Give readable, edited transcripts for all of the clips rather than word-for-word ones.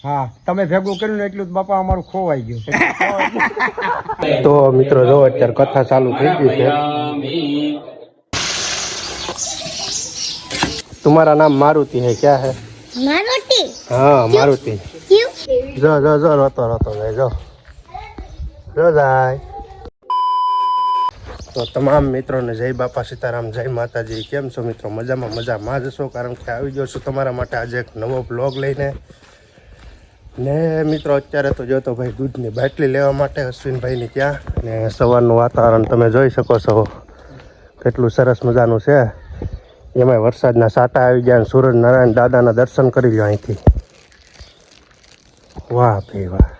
હા તમે ભેગું કર્યું ને એટલું જ બાપા અમારું ખોવાઈ ગયું. તો મિત્રો જો અત્યારે કથા ચાલુ થઈ ગઈ છે. तुम्हारा नाम मारुति है क्या है? मारुति। हाँ मारुति. क्यों? जो रोतो जाए जो जाए. तो તમામ મિત્રોને જય બાપા સીતારામ, જય માતાજી. કેમ છો મિત્રો? મજામાં જશો, કારણ કે આવી ગયો છું તમારા માટે આજે એક નવો બ્લોગ લઈને. ને મિત્રો અત્યારે તો જો તો ભાઈ દૂધની બાટલી લેવા માટે અશ્વિનભાઈની ત્યાં, ને સવારનું વાતાવરણ તમે જોઈ શકો છો કેટલું સરસ મજાનું છે. એમાં વરસાદના સાટા આવી ગયા, સૂરજનારાયણ દાદાના દર્શન કરી લ્યો અહીંથી. વાહ ભાઈ વાહ.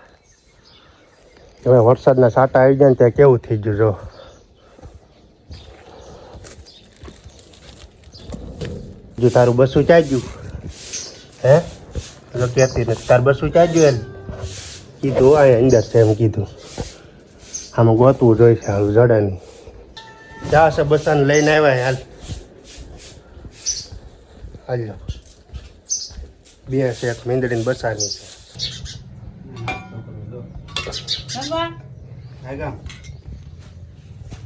એમાં વરસાદના સાટા આવી ગયા ને ત્યાં કેવું થઈ ગયું જો. જો તારું બસું ચાજ્યું હે તો કહેતી નથી, તારું બસું ચાજ્યું એમ કીધું. આ અંદર છે એમ કીધું. આમાં ગોતવું જોઈશે, હાલ જડે નહીં. ચા છે બસાને લઈને આવ્યા. હાલ હાલ બે છે, એક મીંદડીને બસાની છે.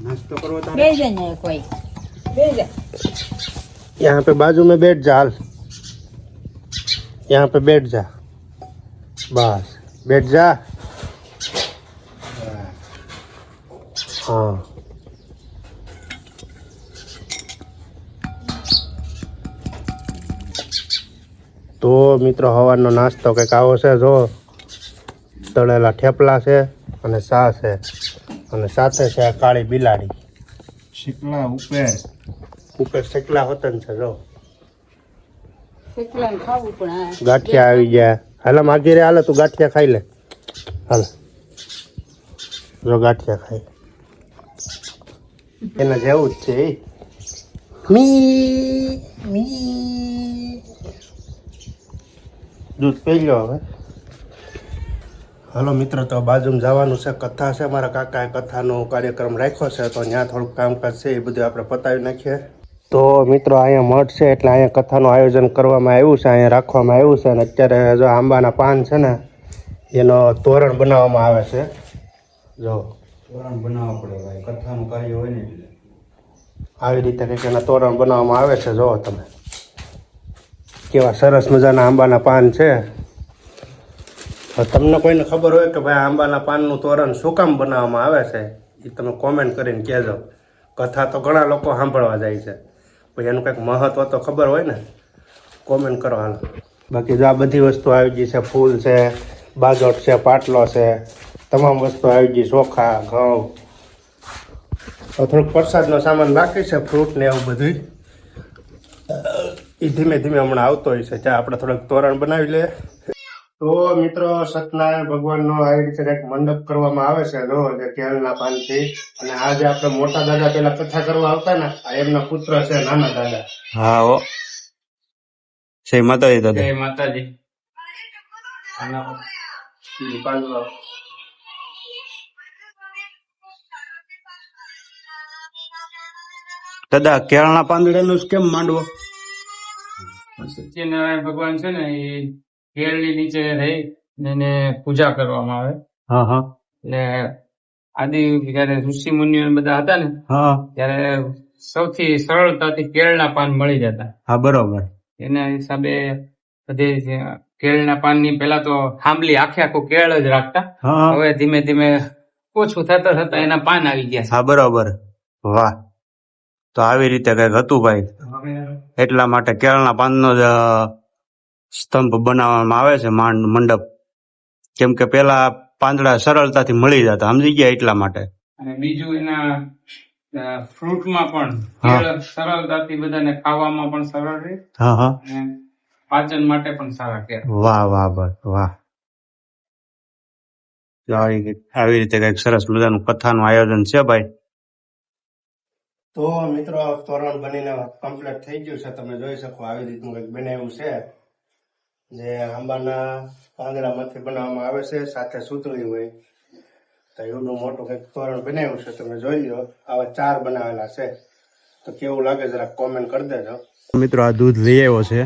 नाश्तो करो कोई यहाँ पे बाजू में बैठ जा. हाल यहाँ पे बैठ जा, बस बैठ जा. हाँ તો મિત્રો હવાનો નાસ્તો કંઈક આવો છે. જો તળેલા થેપલા છે અને ચા છે, અને સાથે છે આ કાળી બિલાડી. શીકલા ઉપર શેકલા હોતન છે. જો શેકલાને ખાવું પણ ગાંઠિયા આવી ગયા. હાલ માગી રે, હાલ તું ગાંઠિયા ખાઈ લે. હાલ જો ગાંઠિયા ખાઈ, એના જેવું જ છે. મી મી દૂધ પી લ્યો હવે. હાલો મિત્રો, તો બાજુમાં જવાનું છે, કથા છે. મારા કાકાએ કથાનો કાર્યક્રમ રાખ્યો છે, તો ત્યાં થોડુંક કામકાજ છે, એ બધું આપણે પતાવી નાખીએ. તો મિત્રો અહીંયા મઠ છે, એટલે અહીંયા કથાનું આયોજન કરવામાં આવ્યું છે, અહીંયા રાખવામાં આવ્યું છે. અને અત્યારે જો આંબાના પાન છે ને એનો તોરણ બનાવવામાં આવે છે. જો તોરણ બનાવવા પડે ભાઈ, કથાનું કાર્ય હોય ને એટલે આવી રીતે કંઈક એના તોરણ બનાવવામાં આવે છે. જો તમે કેવા સરસ મજાના આંબાના પાન છે. તમને કોઈને ખબર હોય કે ભાઈ આંબાના પાનનું તોરણ શું કામ બનાવવામાં આવે છે, એ તમે કોમેન્ટ કરીને કહેજો. કથા તો ઘણા લોકો સાંભળવા જાય છે, પછી એનું કંઈક મહત્વ તો ખબર હોય ને, કોમેન્ટ કરો હાલ. બાકી જો આ બધી વસ્તુ આવી ગઈ છે. ફૂલ છે, બાજોટ છે, પાટલો છે, તમામ વસ્તુ આવી ગઈ. ચોખા, ઘઉં, થોડુંક પ્રસાદનો સામાન બાકી છે, ફ્રૂટ ને એવું બધું. એ ધીમે ધીમે હમણાં આવતો હોય છે. ત્યાં આપણે થોડુંક તોરણ બનાવી લઈએ. તો મિત્રો સત્યનારાયણ ભગવાનનો આવી રીતે કંઈક મંડપ કરવામાં આવે છે. જો જે કેળના પાનથી. અને આ જે આપણે મોટા દાદા પેલા કથા કરવા આવતા ને, આ એમના પુત્ર છે, નાના દાદા. હા હો. જય માતાજી દાદા. જય માતાજી. દાદા કેળના પાંદડાનું કેમ માંડવો? સત્યનારાયણ ભગવાન છે ને એ કેળની નીચે રહી ને એને પૂજા કરવામાં આવે. હા હા. એટલે આદિ જયારે ઋષિ મુનિઓ બધા હતા ને હા ત્યારે સૌથી સરળતાથી કેળના પાન મળી જતા. હા બરોબર. એના હિસાબે બધે કેળના પાનની પેલા તો થાંભલી આખું કેળ જ રાખતા. હા હવે ધીમે ધીમે ઓછું થતા એના પાન આવી ગયા હા બરોબર. વાહ. તો આવી રીતે કઈક હતું ભાઈ, એટલા માટે કેળના પાનનો જ સ્તંભ બનાવવામાં આવે છે, મંડપ. કેમ કે પેલા પાંદડા સરળતાથી મળી જતા, સમજી ગયા, એટલા માટે. અને બીજું એના ફ્રૂટમાં પણ કેળ સરળતાથી બધાને ખાવામાં પણ સરળ રહે હા હા. અને પાચન માટે પણ સારા કેળ. વાહ વાહ બસ વાહ. આવી રીતે કઈક સરસ મજાનું કથાનું આયોજન છે ભાઈ. તો મિત્રો તોરણ બનીને કમ્પ્લીટ થઈ ગયું છે. તમે જોઈ શકો આવી રીતનું કંઈક બનાવ્યું છે, જે આંબાના પાંદડામાંથી બનાવવામાં આવે છે, સાથે સૂતળી હોય. તો એવું મોટું કંઈક તોરણ બનાવ્યું છે. તમે જોઈ લો, આવા 4 બનાવેલા છે. તો કેવું લાગે જરા કોમેન્ટ કરી દેજો. મિત્રો આ દૂધ લઈ આવ્યો છે.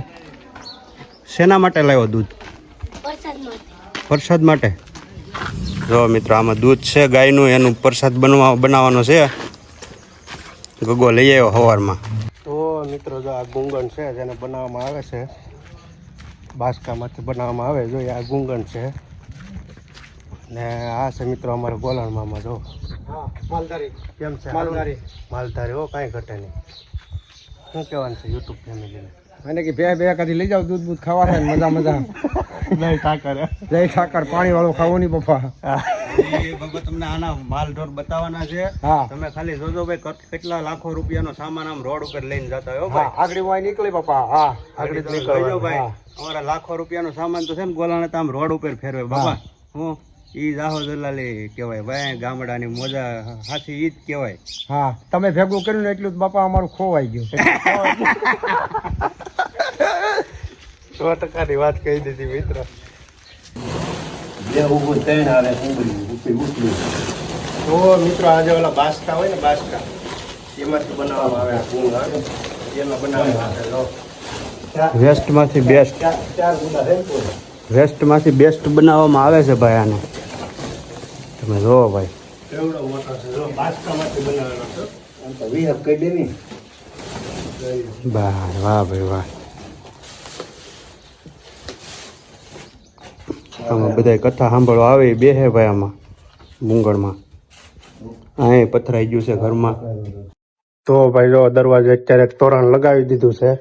શેના માટે લાવ્યો દૂધ? પ્રસાદ માટે જો મિત્રો આમાં દૂધ છે ગાયનું, એનું પ્રસાદ બનાવવાનો છે. ગગો લઈ આવ્યો સવારમાં. તો મિત્રો જો આ ગુંગણ છે જેને બનાવવામાં આવે છે, બાસકામાંથી બનાવવામાં આવે. જો આ ગુંગણ છે ને આ છે મિત્રો અમારે ગોલાણ મામા. જો માલધારી કેમ છે? માલધારી હો, કાંઈ ઘટે નહીં. શું કહેવાનું છે યુટ્યુબ ફેમિલીને? અને કે બે કદી લઈ જાવ દૂધ બૂધ ખાવા છે મજા જય ઠાકર. જય ઠાકર. પાણી વાળું ખાવું નહીં પપ્પા. બાબા તમને આના માલ ઢોર બતાવવાના છે. હા તમે ખાલી જોજો ભાઈ કેટલા લાખો રૂપિયાનો સામાન આમ રોડ ઉપર લઈને જતા હોય. હા આગળ માં નીકળી પપ્પા. હા આગળ જોજો ભાઈ અમારા લાખો રૂપિયાનો સામાન તો છે ને ગોલાને તો આમ રોડ ઉપર ફેરવે બાબા. હું ઈ જાહો દલાલી કહેવાય ભાઈ, ગામડાની મોજા હાસી ઈ જ કહેવાય. હા તમે ભેગું કર્યું ને એટલું જ બાપા અમારું ખોવાઈ ગયું. 100%ની વાત કહી દીધી મિત્ર. તો મિત્રો આજે ઓલા બાસકા હોય ને, બાસકા એમાંથી બનાવવામાં આવે. આ ગુંગ આવે એમાં બનાવવામાં આવે. વેસ્ટમાંથી બેસ્ટ, ચાર ગુંડા છે ને. વેસ્ટમાંથી બેસ્ટ બનાવવામાં આવે છે ભાઈ આને. તમે જોવો ભાઈ એવડો મોટો છે. જો બાસકામાંથી બનાવેલો છે. આમ તો વિહબ કહી દે ને. વાહ વાહ ભાઈ વાહ. આમાં બધા કથા સાંભળવા આવે બે હે ભાઈ આમાં મુંગળમાં. અહીં પથરાઈ ગયું છે ઘરમાં. તો ભાઈ જો દરવાજે અત્યારે તોરણ લગાવી દીધું છે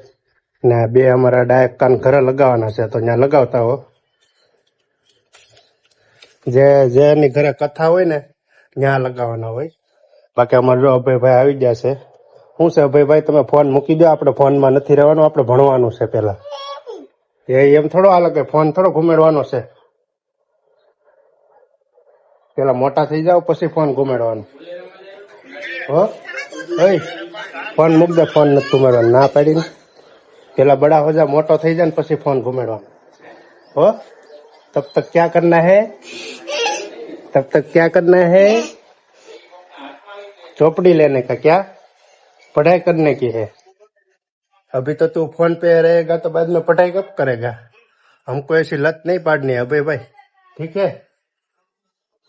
ને બે અમારા ડાયક કાન ઘરે લગાવવાના છે. તો ત્યાં લગાવતા હો. જેની ઘરે કથા હોય ને ત્યાં લગાવવાના હોય. બાકી અમારે જો અભયભાઈ આવી ગયા છે. શું છે અભયભાઈ, તમે ફોન મૂકી દો. આપણે ફોનમાં નથી રહેવાનું, આપણે ભણવાનું છે પેલા. એમ થોડો હાલે કે ફોન થોડો ઘુમેડવાનો છે. પેલા મોટા થઈ જાવ પછી ફોન ઘુમેડવાનો. હો ફોન મૂક દે, ફોન નથી ઘુમેડવાનો. ના પાડીને પેલા બડા હો જા, મોટો થઈ જાય ને પછી ફોન ઘુમેડવાનો. हो तब तक क्या करना है, तब तक क्या करना है, चौपड़ी लेने का, क्या पढ़ाई करने की है। अभी तो तू फोन पे रहेगा तो बाद में पढ़ाई कब करेगा। हमको ऐसी लत नहीं पाड़नी है अबे भाई, ठीक है,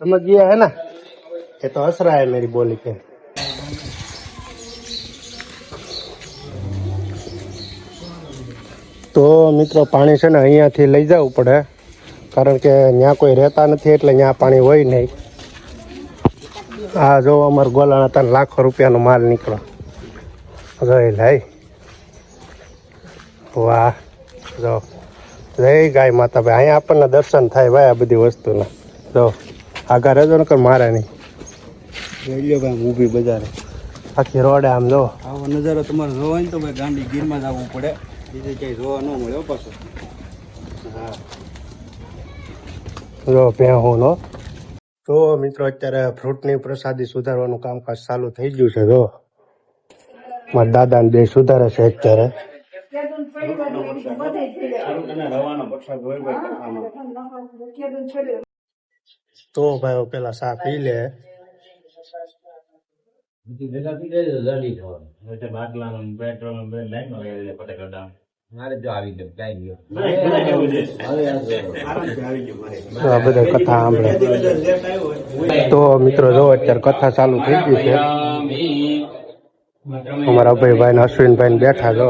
समझ गया है ना। ये तो हंस रहा है मेरी बोली पे। तो मित्रों पानी से अँ थी लई जवु पड़े, कारण के ત્યાં કોઈ રહેતા નથી એટલે ત્યાં પાણી હોય નહીં। આ જો અમાર ગોલાના તન લાખો રૂપિયાનો માલ નીકળો જોઈ લઈ। વાહ જો જય ગાય માતા ભાઈ, અહીંયા આપણને દર્શન થાય ભાઈ આ બધી વસ્તુના। જો આગળ રહેજો ને કર મારે નહીં, જોઈ લ્યો ભાઈ ઊભી બજારે આખી રોડે આમ જો આવો નજારો તમારે જોવો ને તો ભાઈ ગાંડી ગીરમાં જ આવવું પડે, બીજે ક્યાંય જોવા ન મળે પાછું। હા જો ભેહું નો। તો મિત્રો અત્યારે ફ્રૂટની પ્રસાદી સુધારવાનું કામકાજ ચાલુ થઈ ગયું છે। જો મારા દાદા ને બે સુધારે છે અત્યારે। તો ભાઈ પેલા સા પી લે। આ બધા કથા સાંભળે। તો મિત્રો જો અત્યારે કથા ચાલુ થઈ ગઈ છે। અમારા અભયભાઈ ને અશ્વિનભાઈ ને બેઠા જો।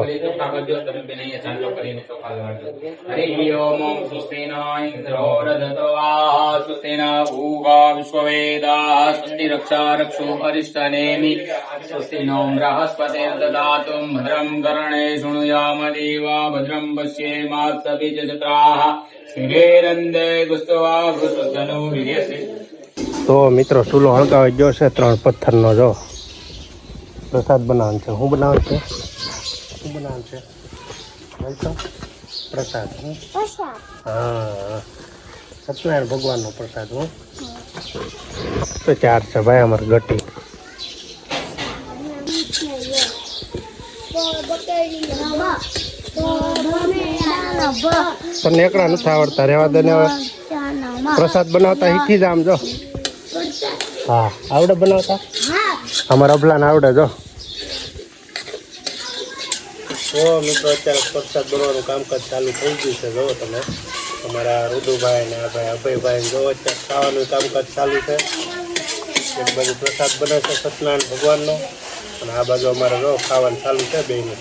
તો મિત્રો ચૂલો હળગાવી ગયો છે 3 પથ્થરનો। જો પ્રસાદ બનાવવાનું છે। હું બનાવવાનું છે, શું બનાવવાનું છે પ્રસાદ। હા સત્યનારાયણ ભગવાનનો પ્રસાદ। હું તો 4 છે ભાઈ અમારે ગટી। તને એકડા નથી આવડતા, રહેવા દે ને। હવે પ્રસાદ બનાવતા શીખી જા આમ। જો હા આવડે બનાવતા, અમારા અભલાને આવડે। જો તો મિત્રો અત્યારે પ્રસાદ બનાવવાનું કામકાજ ચાલુ થઈ ગયું છે। જો તમે અમારા રુદુભાઈ ને આ ભાઈ અભયભાઈ જો અત્યારે ખાવાનું કામકાજ ચાલુ છે. એક બાજુ પ્રસાદ બને છે સત્યનારાયણ ભગવાનનો અને આ બાજુ અમારે જો ખાવાનું ચાલુ છે બેયનું.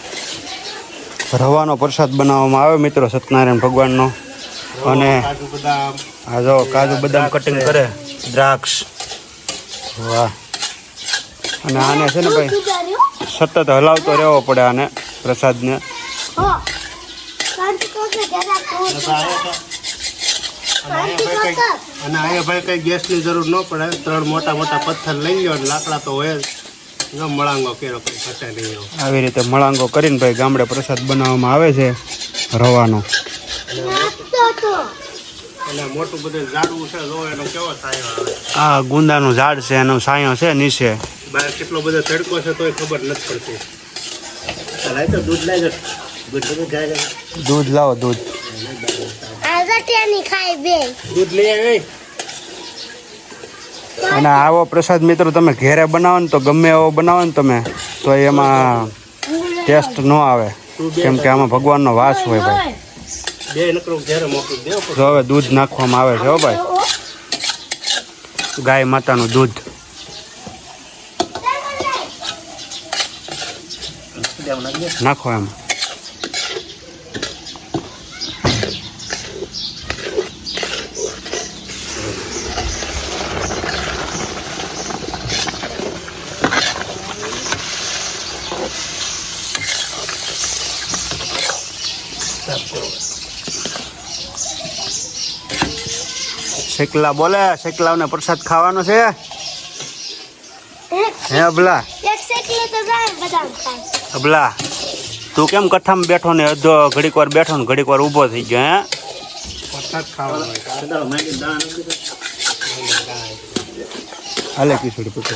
રવાનો પ્રસાદ બનાવવામાં આવે મિત્રો સત્યનારાયણ ભગવાનનો. અને કાજુ બદામ આ જો કાજુ બદામ કટિંગ કરે, દ્રાક્ષ. વાહ. અને આને છે ને ભાઈ સતત હલાવતો રહેવો પડે આને પ્રસાદને. અને અહીંયા ભાઈ કઈ ગેસની જરૂર ન પડે. 3 મોટા મોટા પથ્થર લઈ લો અને લાકડા તો હોય જ. જો મળાંગો કેરો કઈ ઘટે નહીં એવો. આવી રીતે મળાંગો કરીને ભાઈ ગામડે પ્રસાદ બનાવવામાં આવે છે રવાનો. અને મોટું બધું ઝાડવું છે જો એનો કેવો છાંયો આવે. આ ગુંદાનું ઝાડ છે, એનો છાંયો છે નીચે. બહાર કેટલો બધો તડકો છે તોય ખબર નથી પડતી. લાય તો દૂધ લાય દૂધ લાવો, દૂધ. દૂધ લઈ આવી. અને આવો પ્રસાદ મિત્રો તમે ઘેરે બનાવો ને તો ગમે એવો બનાવો ને તમે તો એમાં ટેસ્ટ ન આવે, કેમ કે આમાં ભગવાનનો વાસ હોય ભાઈ. બે નકરું ઘેરે મોકલી દેવો જો હવે દૂધ નાખવામાં આવે છે હો ભાઈ, ગાય માતાનું દૂધ. નાખો એમ. શેકલા બોલે, શેકલાઓને પ્રસાદ ખાવાનો છે. હે અબલા, અબલા તું કેમ કથામાં બેઠો ને અડધો ઘડીક વાર બેઠો ને ઘડીક વાર ઊભો થઈ ગયો? હે પ્રસાદ ખાવાનો હાલે ખીચડી પૂછો.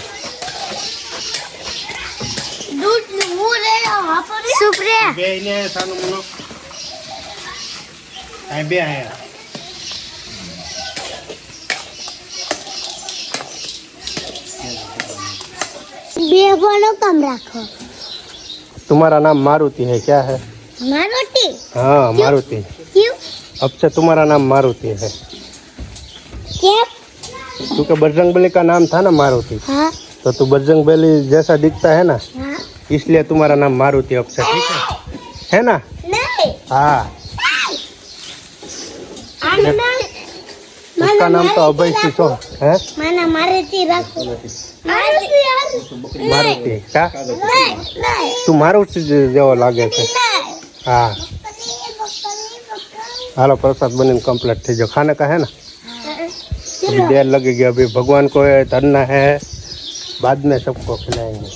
બે ને સાનું મનો આ બે આયા. कम रखो। तुम्हारा नाम मारुति है क्या है? मारुति? हाँ मारुति। क्यों? अब से तुम्हारा नाम मारुति है क्या? क्योंकि बजरंगबली का नाम था ना मारुति, हाँ तो तू बजरंगबली जैसा दिखता है ना, हाँ। इसलिए तुम्हारा नाम मारुति अब से, ठीक है ना? नहीं हाँ उसका नाम तो अभय सिसो है। माना मारुति रखो। मारुति यार। मारुति क्या? नहीं तू मारुति जेવો લાગે છે. हाँ हालो प्रसाद बनी कंप्लीट थी जो खाने का है ना, अभी देर लगेगी. अभी भगवान को धरना है, बाद में सबको खिलाएंगे.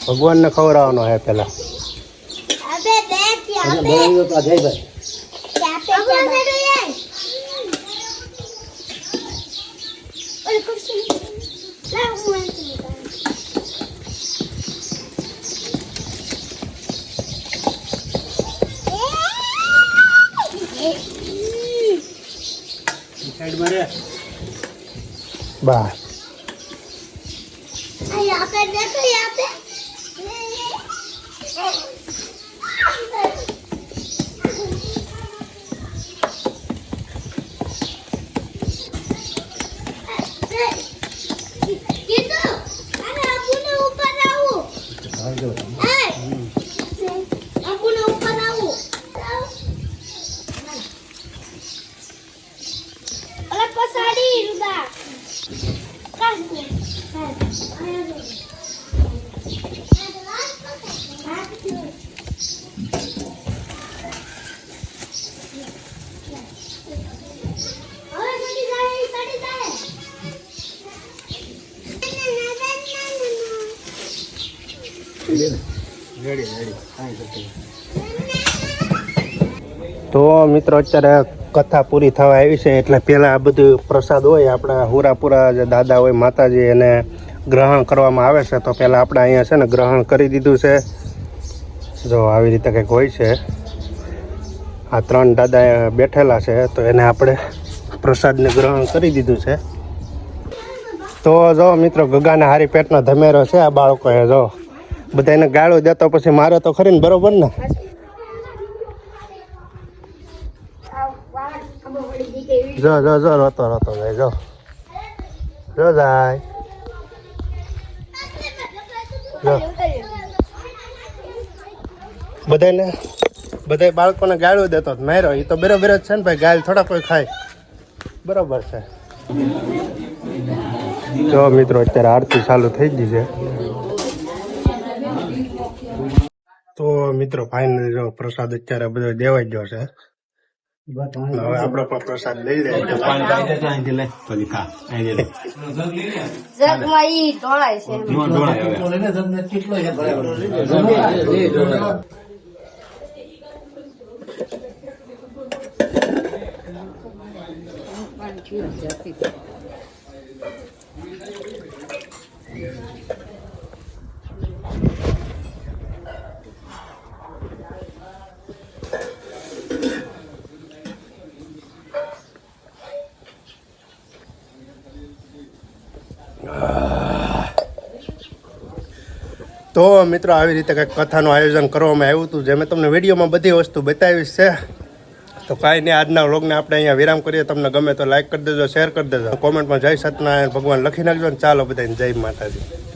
भगवान ने खवड़ावनो है पहला. अबे देख यहाँ पे यहाँ पे और कुछ नहीं ला हुआ साइड में रे बाहर. यहाँ पे देखो यहाँ पे તો મિત્રો અત્યારે કથા પૂરી થવા આવી છે, એટલે પહેલાં આ બધું પ્રસાદ હોય આપણા હુરાપુરા જે દાદા હોય માતાજી એને ગ્રહણ કરવામાં આવે છે. તો પહેલાં આપણે અહીંયા છે ને ગ્રહણ કરી દીધું છે. જો આવી રીતે કંઈક હોય છે. આ 3 દાદા બેઠેલા છે તો એને આપણે પ્રસાદને ગ્રહણ કરી દીધું છે. તો જો મિત્રો ગગાના હારી પેટનો ધમેરો છે આ બાળકોએ. જો બધા એને ગાળો દેતો પછી મારે તો ખરી ને, બરોબર ને? જો જો જો રોતો રોતો જાય જો જો જાય જો બધા બાળકોને ગાળું દેતો માર્યો એ તો બરાબર જ છે ને ભાઈ ગાળ થોડા કોઈ ખાય બરોબર છે જો મિત્રો અત્યારે આરતી ચાલુ થઈ ગઈ છે તો મિત્રો ફાઇનલ જો પ્રસાદ અત્યારે બધો દેવાઈ ગયો છે હવે આપણે પણ પ્રસાદ લઈ લઈએ જગમાં ઈ ઢોળાય છે તો મિત્રો આવી રીતે કંઈક કથાનું આયોજન કરવામાં આવ્યું હતું જે મેં તમને વિડીયોમાં બધી વસ્તુ બતાવીશ છે તો કાંઈ નહીં આજના વ્લોગને આપણે અહીંયા વિરામ કરીએ તમને ગમે તો લાઈક કરી દેજો શેર કરી દેજો કોમેન્ટમાં જય સત્યનારાયણ ભગવાન લખી નાખજો ને ચાલો બધાને જય માતાજી